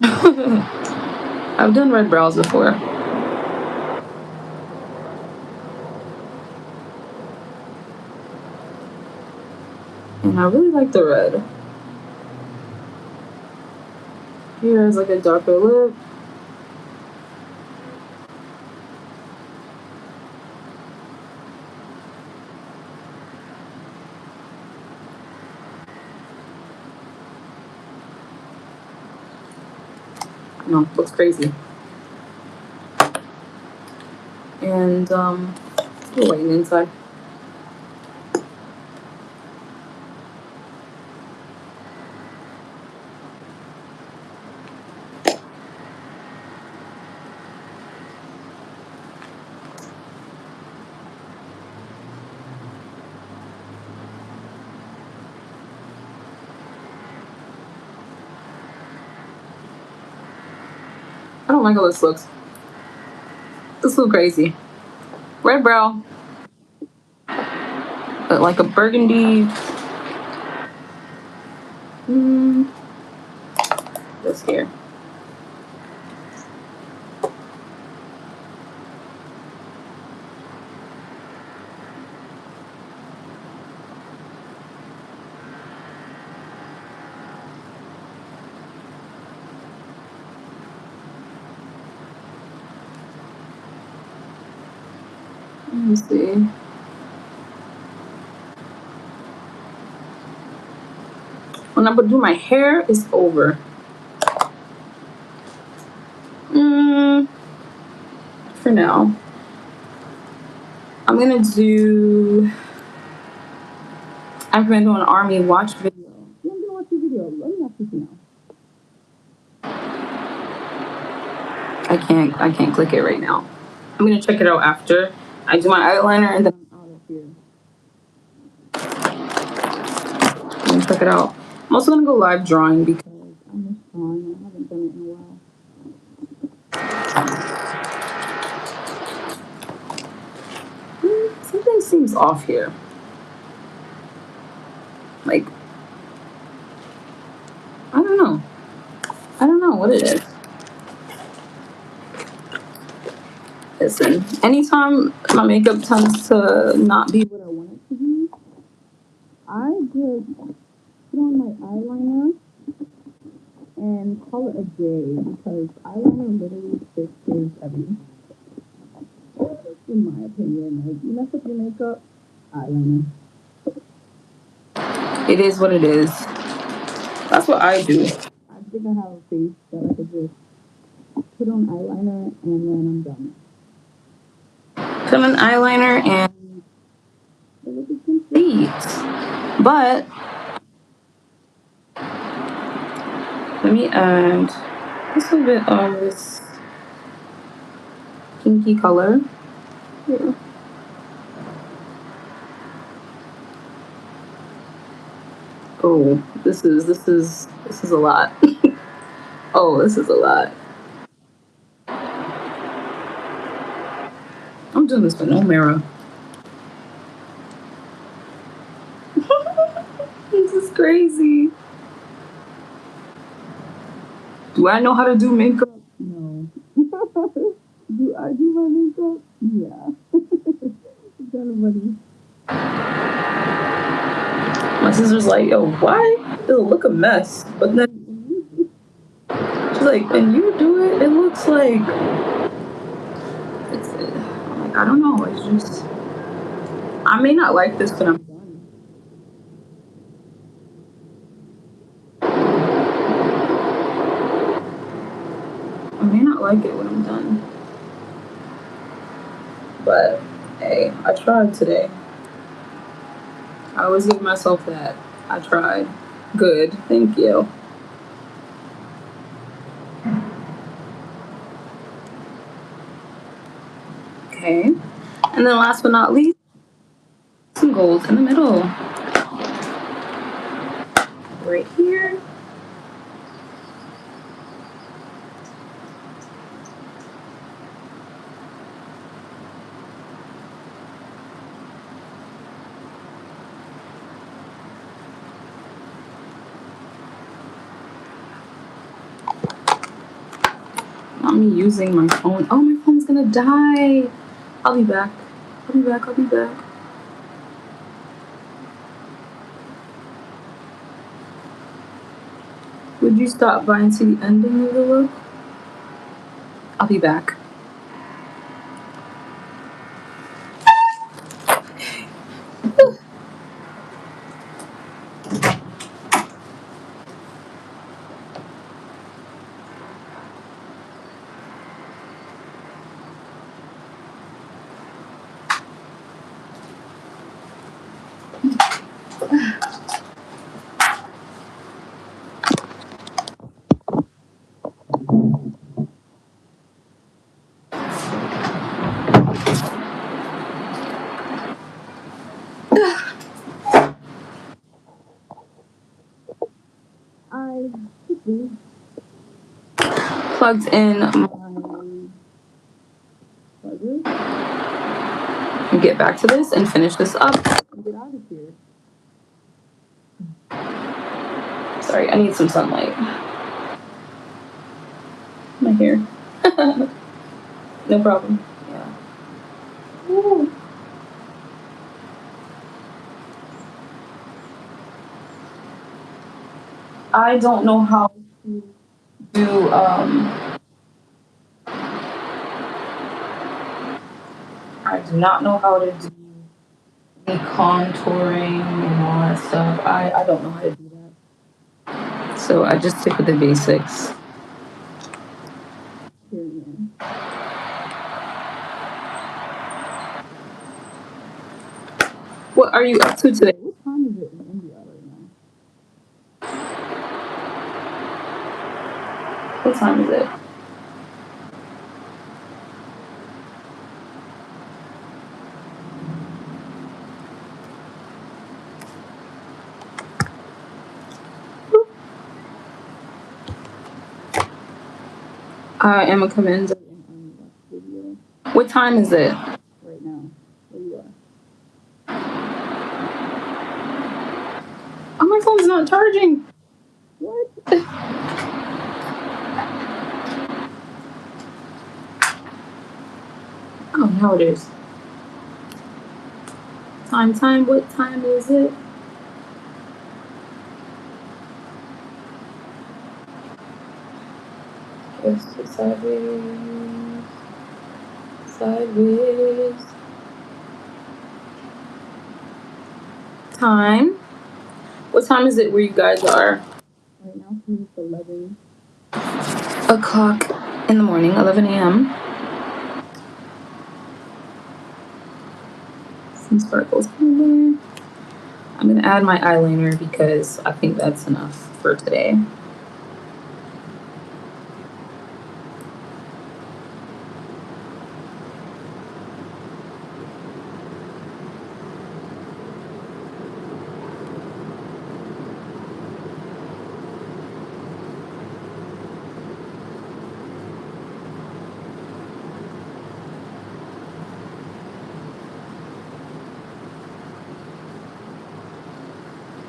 I've done red brows before. And I really like the red. Here's like a darker lip. No, looks crazy. And we're waiting inside. I don't like how this looks. This looks crazy. Red brow, but like a burgundy. This here. Let me see. When I do my hair, it's over. For now. I'm gonna do. I'm gonna do an army watch video. I'm gonna watch the video. Let me watch this now. I can't click it right now. I'm gonna check it out after I do my eyeliner and then I'm out of here. I'm gonna check it out. I'm also gonna go live drawing because I miss drawing. I haven't done it in a while. Something seems off here. Like, I don't know. I don't know what it is. Listen, anytime my makeup tends to not be what I want it to be, I just put on my eyeliner and call it a day because eyeliner literally fixes everything. In my opinion, like you mess up your makeup, eyeliner. It is what it is. That's what I do. I think I have a face that I could just put on eyeliner and then I'm done. Put on eyeliner and the look is complete. But let me add just a bit of this pinky color here. Oh, this is a lot. Oh, this is a lot. I'm doing this with no mirror. This is crazy. Do I know how to do makeup? No. Do I do my makeup? Yeah. It's kind of funny. My sister's like, yo, why does it look a mess? But then she's like, when you do it, it looks like it's. I'm like, I don't know. It's just. I may not like this when I'm done. I may not like it when I'm done. But hey, I tried today. I always give myself that. I tried. Good. Thank you. Okay. And then last but not least, some gold in the middle. Right here. not me using my phone. Oh, my phone's gonna die. I'll be back. I'll be back. Would you stop by and see the ending of the look? I'll be back. I plugged in my plugger and get back to this and finish this up and get out of here. Sorry, I need some sunlight. My hair. No problem. Yeah. Woo. I don't know how to do I do not know how to do the contouring and all that stuff. I don't know how to do that. So I just stick with the basics. What are you up to today? What time is it in India right now? What time is it? I am a commender in this video. What time is it right now? Where you are? Oh, my phone's not charging. What? Oh, now it is. Time. What time is it? Yes, sideways. Time. What time is it where you guys are? Right now, it's 11 o'clock in the morning, 11 a.m. Some sparkles in there. I'm gonna add my eyeliner because I think that's enough for today.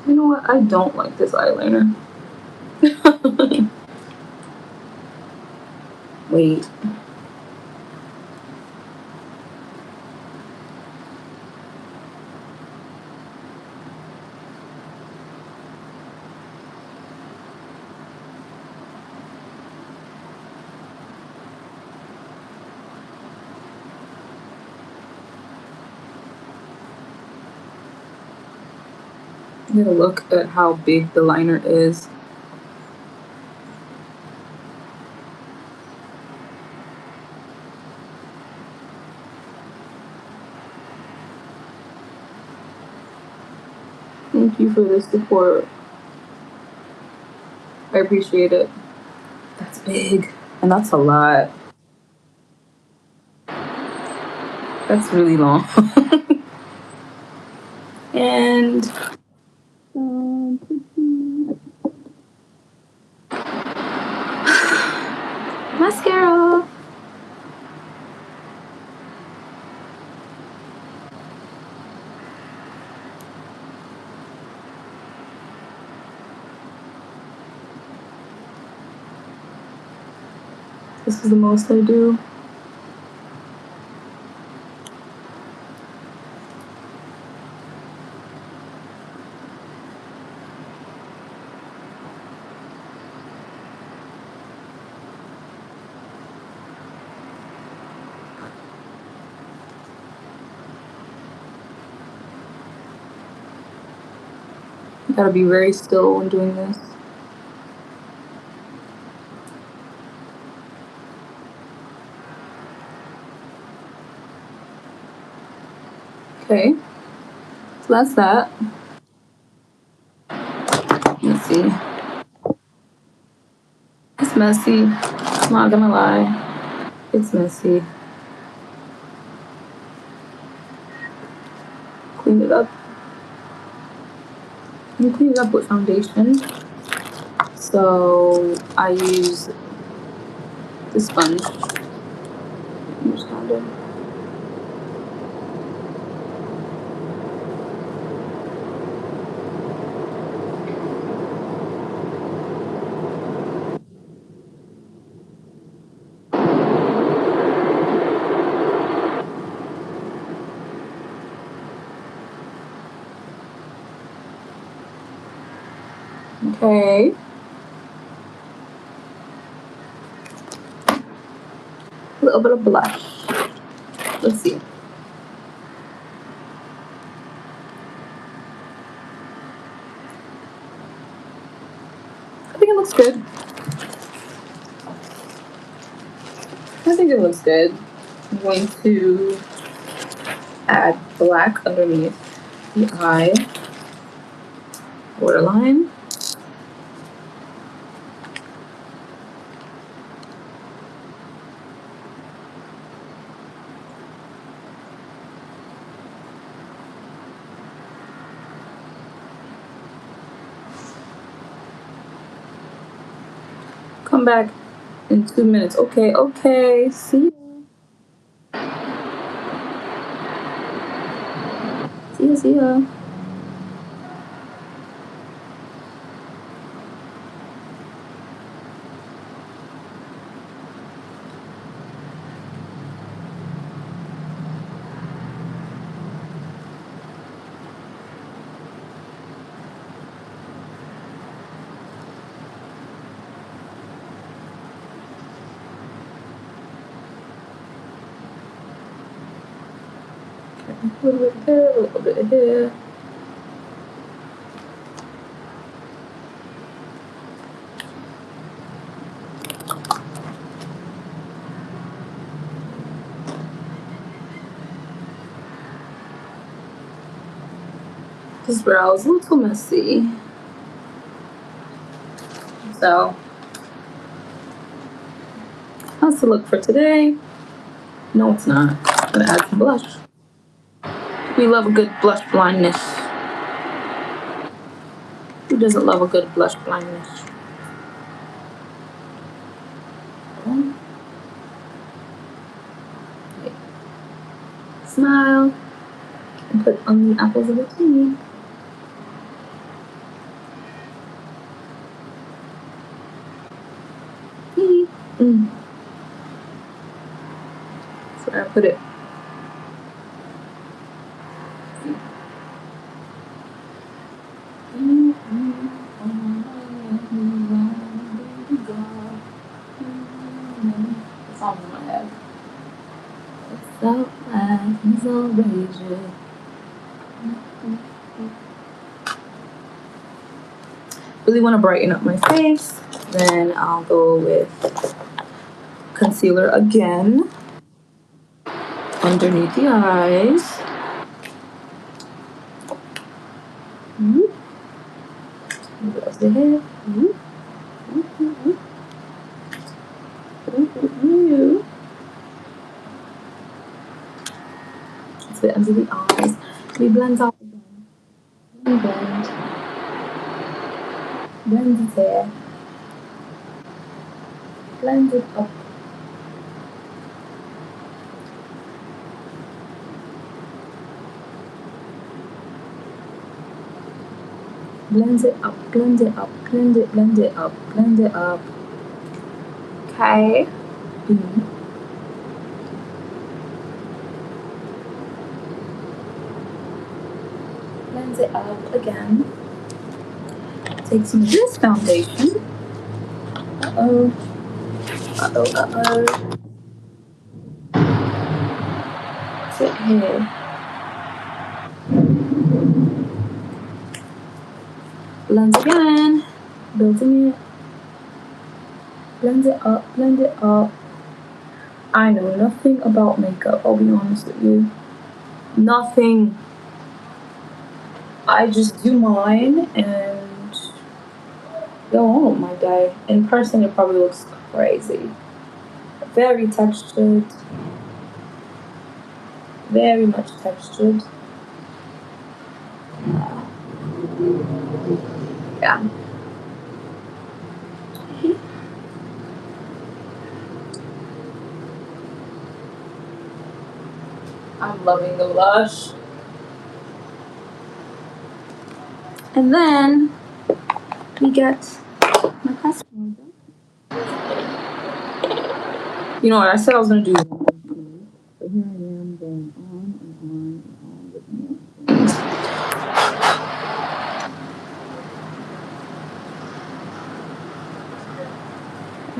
You know what? I don't like this eyeliner. Wait. You gotta look at how big the liner is. Thank you for the support. I appreciate it. That's big. And that's a lot. That's really long. And mascara. This is the most I do. You gotta be very still when doing this. Okay, so that's that. Let's see. It's messy. I'm not gonna lie. It's messy. Clean it up. You clean it up with foundation. So I use the sponge. Use foundation. Okay. A little bit of blush. Let's see. I think it looks good. I think it looks good. I'm going to add black underneath the eye borderline. Come back in 2 minutes. Okay, okay. See ya. See ya, see ya. A little bit here, a little bit here. This brow is a little messy. So that's the look for today. No, it's not. I'm gonna add some blush. We love a good blush blindness. Who doesn't love a good blush blindness? Okay. Smile and put on the apples of the tea. That's where I put it. It's all in my head. It's so life is so raging. Really want to brighten up my face, then I'll go with concealer again underneath the eyes. That's the hair. That's it under the eyes. We blend out again. Blend it here. Blend it up. Blend it up, blend it up, blend it up, blend it up. Okay. Cleanse it out again. Take some of this foundation. Uh-oh. Sit here. Blend again. Building it. Blend it up. I know nothing about makeup, I'll be honest with you. Nothing. I just do mine and go on with my day. In person, it probably looks crazy. Very textured. Very much textured. Yeah. I'm loving the blush. And then we get my customer. You know what? I said I was gonna do. So here I am going on and on and on with more things.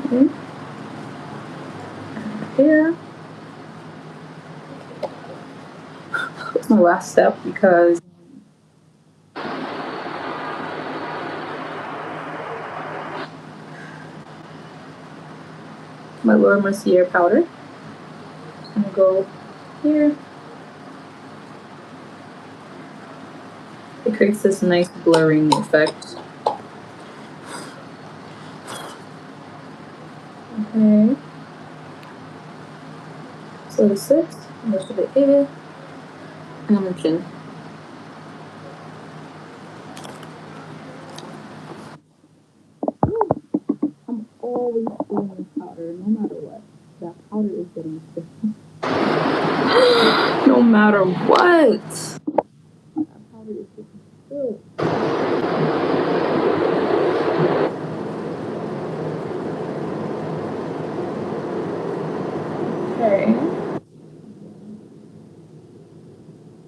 Okay. Here. That's my last step because my Laura Mercier powder. I'm gonna go here. It creates this nice blurring effect. Okay. So the 6, a little bit here, and on the chin. I'm always doing this powder, no matter what. That powder is getting thick. No matter what. That powder is getting thick. Okay.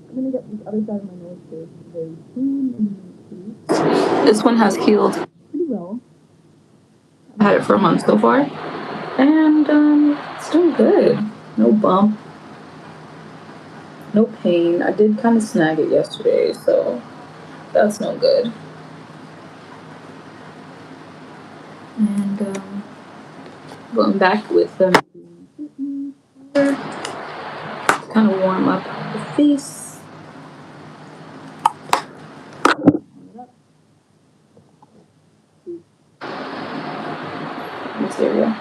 I'm gonna get the other side of my nose first very soon. This one has healed pretty well. I've had it for a month so far. And it's doing good. No bump. No pain. I did kind of snag it yesterday, so that's no good. And going back with them. Kind of warm up the face. Material.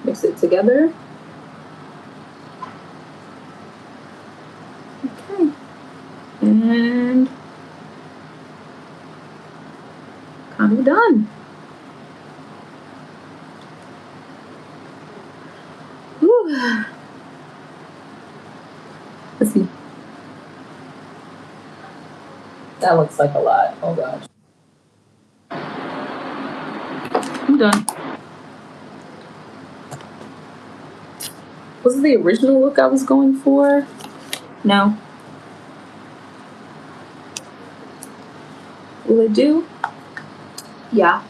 Mix it together. Okay. And kind of done. Whew. Let's see. That looks like a lot. Oh gosh. I'm done. Was it the original look I was going for? No. Will it do? Yeah.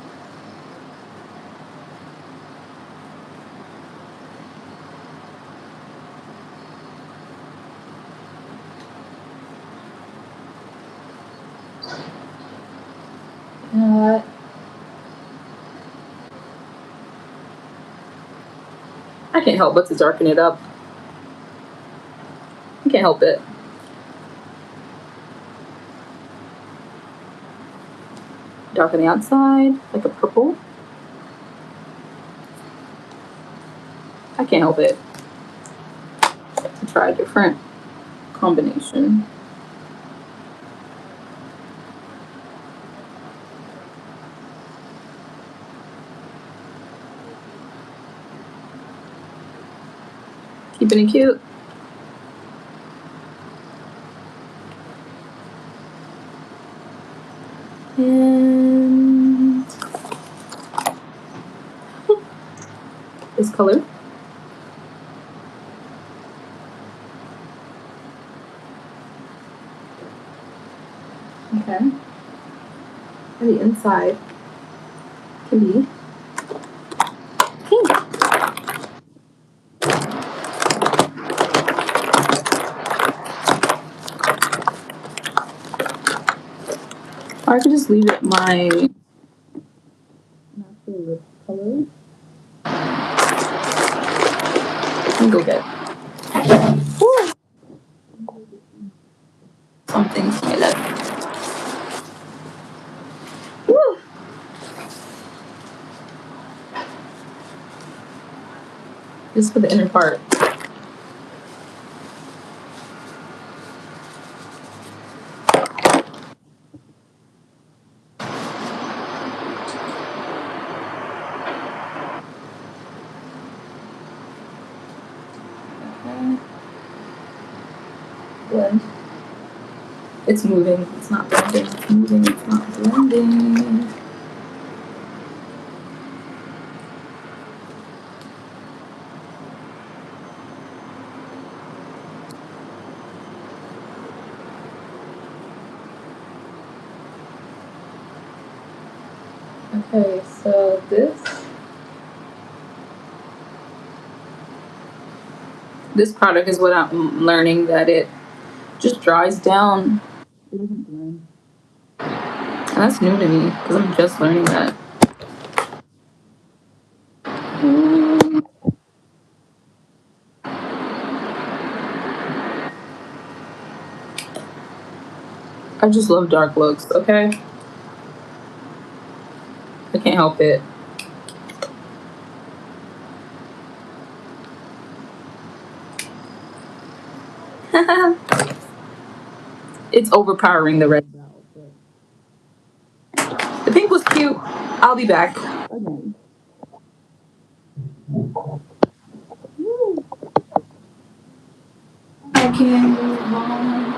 I can't help but to darken it up. I can't help it. Darken the outside, like a purple. I can't help it. Try a different combination. Keeping it cute. And this color. Okay. And the inside can be pink. Or I could just leave it my natural lip color. Let me go get something to my left. Woo. This is for the inner part. Okay. Blend. It's moving. It's not blending. It's moving. It's not blending. Okay, so this product is what I'm learning that it just dries down. It doesn't blend. And that's new to me because I'm just learning that. I just love dark looks, okay? I can't help it. It's overpowering the red brow. The pink was cute. I'll be back. Again. I can't move on.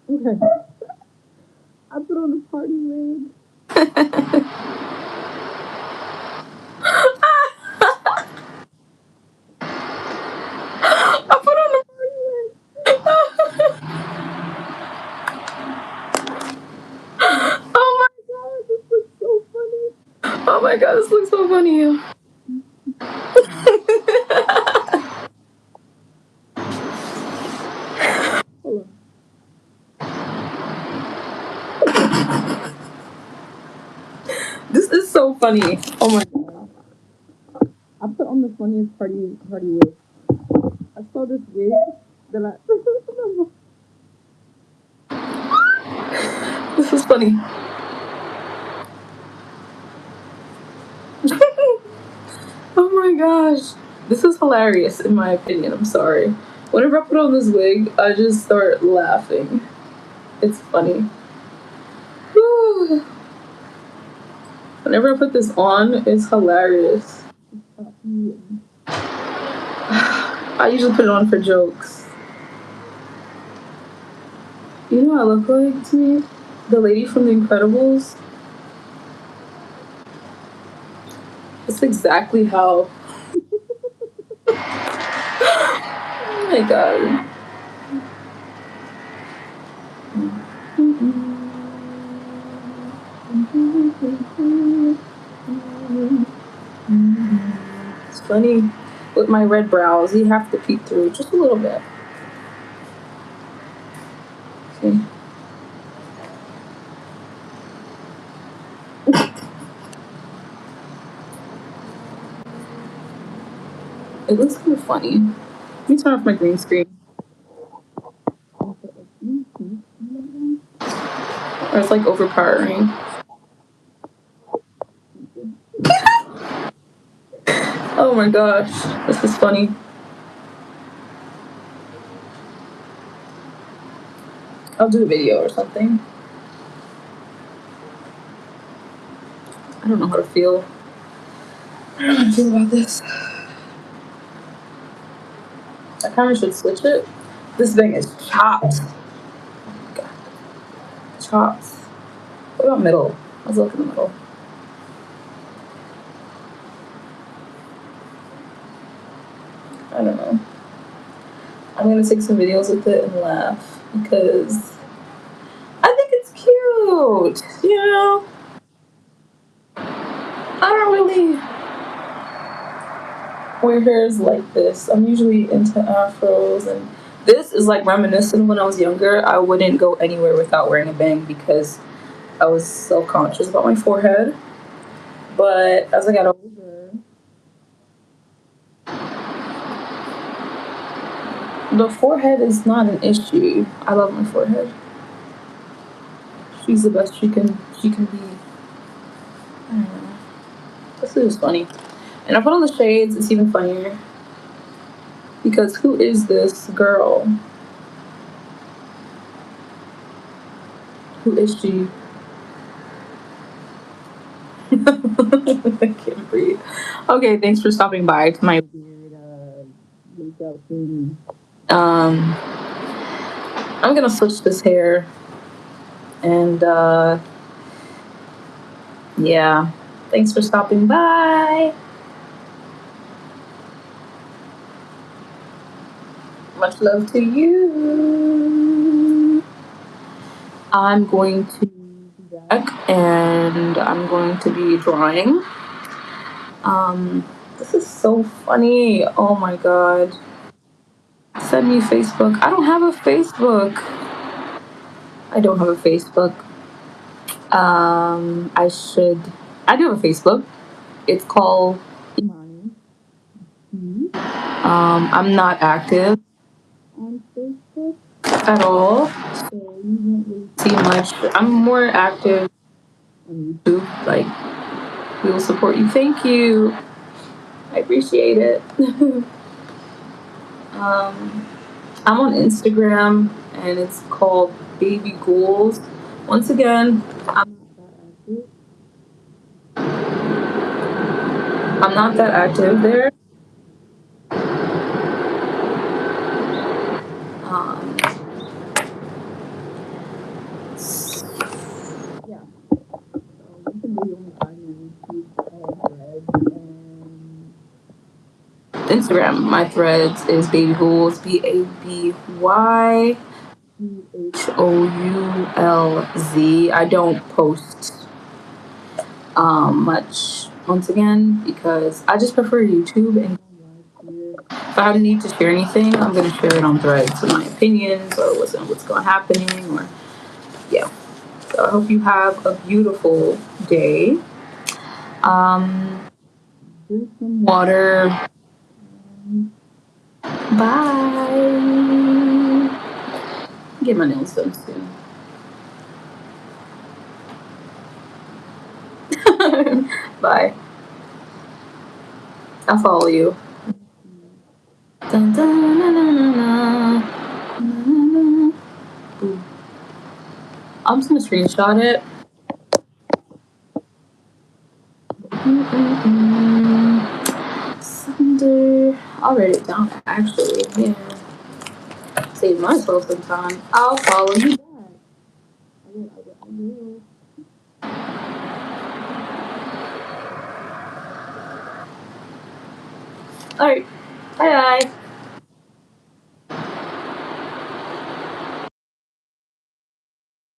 Okay. I put on the party wig. I put on the party wig. Oh my god, this looks so funny. Oh my god, this looks so funny. Hold on. This is so funny. Oh my god. I put on the funniest party wig. I saw this wig that I This is funny. Oh my gosh. This is hilarious in my opinion. I'm sorry. Whenever I put on this wig, I just start laughing. It's funny. Whew. Whenever I put this on, it's hilarious. I usually put it on for jokes. You know what I look like to me? The lady from The Incredibles. That's exactly how. Oh my god. It's funny. With my red brows, you have to peek through just a little bit. See? It looks kind of funny. Let me turn off my green screen. Or it's like overpowering. Oh my gosh, this is funny. I'll do a video or something. I don't know how to feel. I don't know how to feel about this. I kind of should switch it. This thing is chopped. Oh my god. Chopped. What about middle? Let's look in the middle. I don't know. I'm gonna take some videos with it and laugh because I think it's cute. You know? I don't really wear hairs like this. I'm usually into afros, and this is like reminiscent when I was younger. I wouldn't go anywhere without wearing a bang because I was self-conscious about my forehead. But as I got older, the forehead is not an issue. I love my forehead. She's the best she can be. I don't know. This is funny. And I put on the shades, it's even funnier. Because who is this girl? Who is she? I can't breathe. Okay, thanks for stopping by to my weird makeup thing. I'm gonna switch this hair and yeah. Thanks for stopping by. Much love to you. I'm going to be back and I'm going to be drawing. This is so funny. Oh my god. Send me Facebook. I don't have a Facebook. I don't have a Facebook. I should. I do have a Facebook. It's called Imani. I'm not active on Facebook at all, so you won't really see much. I'm more active on YouTube. Like, we will support you. Thank you. I appreciate it. I'm on Instagram and it's called Baby Ghouls. Once again, I'm not that active. I'm not that active there. Um, yeah, so you can really only find me on YouTube and Instagram. My threads is baby bulls, BabyHoulz. I don't post much once again because I just prefer YouTube. And if I need to share anything, I'm gonna share it on threads, my opinions or what's going happening, or yeah. So I hope you have a beautiful day. Drink some water. Bye. Get my nails done soon. Bye. I'll follow you. Dun, dun, na, na, na, na. Na, na. I'm just gonna screenshot it. Sunday. I'll write it down actually. Yeah. Save myself some time. I'll follow you back. I will. Alright. Bye bye.